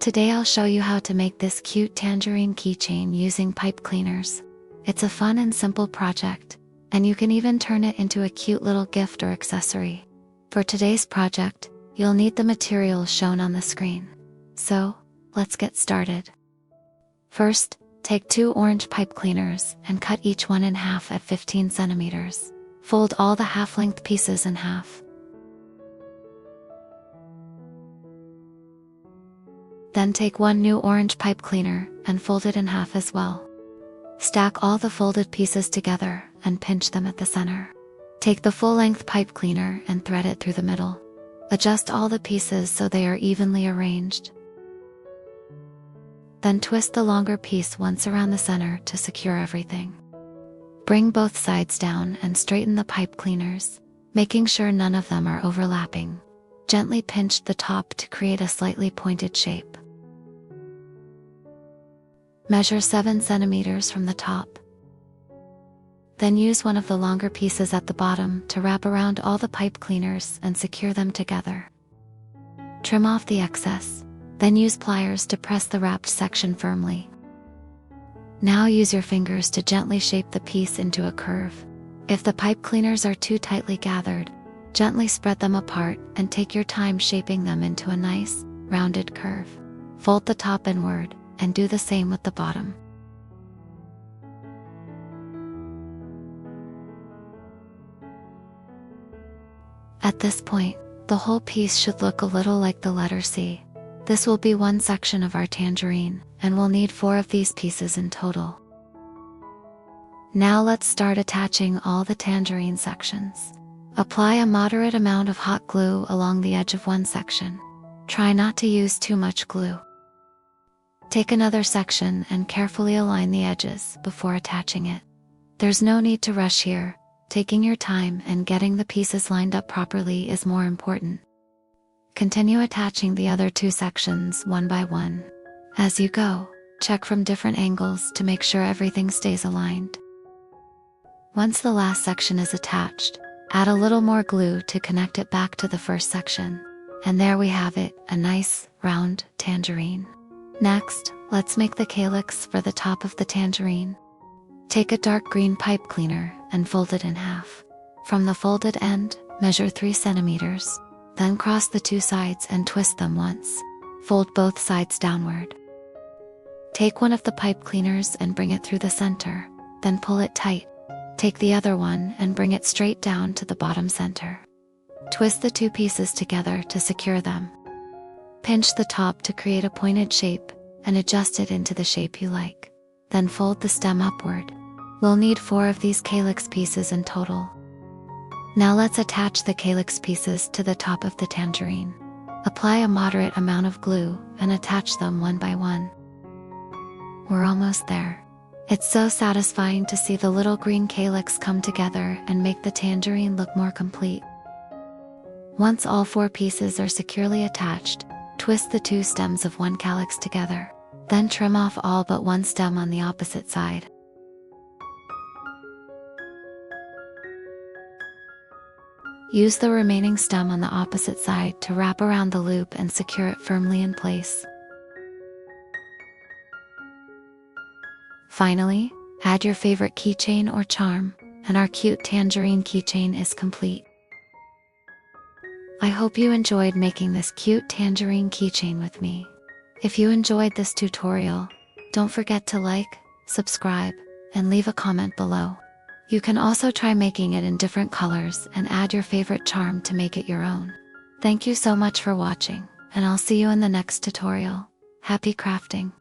Today I'll show you how to make this cute tangerine keychain using pipe cleaners. It's a fun and simple project, and you can even turn it into a cute little gift or accessory. For today's project, you'll need the materials shown on the screen. So, let's get started. First, take 2 orange pipe cleaners and cut each one in half at 15 centimeters. Fold all the half-length pieces in half. Then take 1 new orange pipe cleaner and fold it in half as well. Stack all the folded pieces together and pinch them at the center. Take the full-length pipe cleaner and thread it through the middle. Adjust all the pieces so they are evenly arranged. Then twist the longer piece once around the center to secure everything. Bring both sides down and straighten the pipe cleaners, making sure none of them are overlapping. Gently pinch the top to create a slightly pointed shape. Measure 7 centimeters from the top. Then use one of the longer pieces at the bottom to wrap around all the pipe cleaners and secure them together. Trim off the excess, then use pliers to press the wrapped section firmly. Now use your fingers to gently shape the piece into a curve. If the pipe cleaners are too tightly gathered, gently spread them apart and take your time shaping them into a nice, rounded curve. Fold the top inward and do the same with the bottom. At this point, the whole piece should look a little like the letter C. This will be one section of our tangerine, and we'll need 4 of these pieces in total. Now let's start attaching all the tangerine sections. Apply a moderate amount of hot glue along the edge of one section. Try not to use too much glue. Take another section and carefully align the edges before attaching it. There's no need to rush here. Taking your time and getting the pieces lined up properly is more important. Continue attaching the other 2 sections one by one. As you go, check from different angles to make sure everything stays aligned. Once the last section is attached, add a little more glue to connect it back to the first section. And there we have it, a nice, round tangerine. Next, let's make the calyx for the top of the tangerine. Take a dark green pipe cleaner and fold it in half. From the folded end, measure 3 centimeters. Then cross the 2 sides and twist them once. Fold both sides downward. Take one of the pipe cleaners and bring it through the center, then pull it tight. Take the other one and bring it straight down to the bottom center. Twist the 2 pieces together to secure them. Pinch the top to create a pointed shape and adjust it into the shape you like. Then fold the stem upward. We'll need 4 of these calyx pieces in total. Now let's attach the calyx pieces to the top of the tangerine. Apply a moderate amount of glue and attach them one by one. We're almost there. It's so satisfying to see the little green calyx come together and make the tangerine look more complete. Once all 4 pieces are securely attached, twist the 2 stems of one calyx together. Then trim off all but one stem on the opposite side. Use the remaining stem on the opposite side to wrap around the loop and secure it firmly in place. Finally, add your favorite keychain or charm, and our cute tangerine keychain is complete. I hope you enjoyed making this cute tangerine keychain with me. If you enjoyed this tutorial, don't forget to like, subscribe, and leave a comment below. You can also try making it in different colors and add your favorite charm to make it your own. Thank you so much for watching, and I'll see you in the next tutorial. Happy crafting!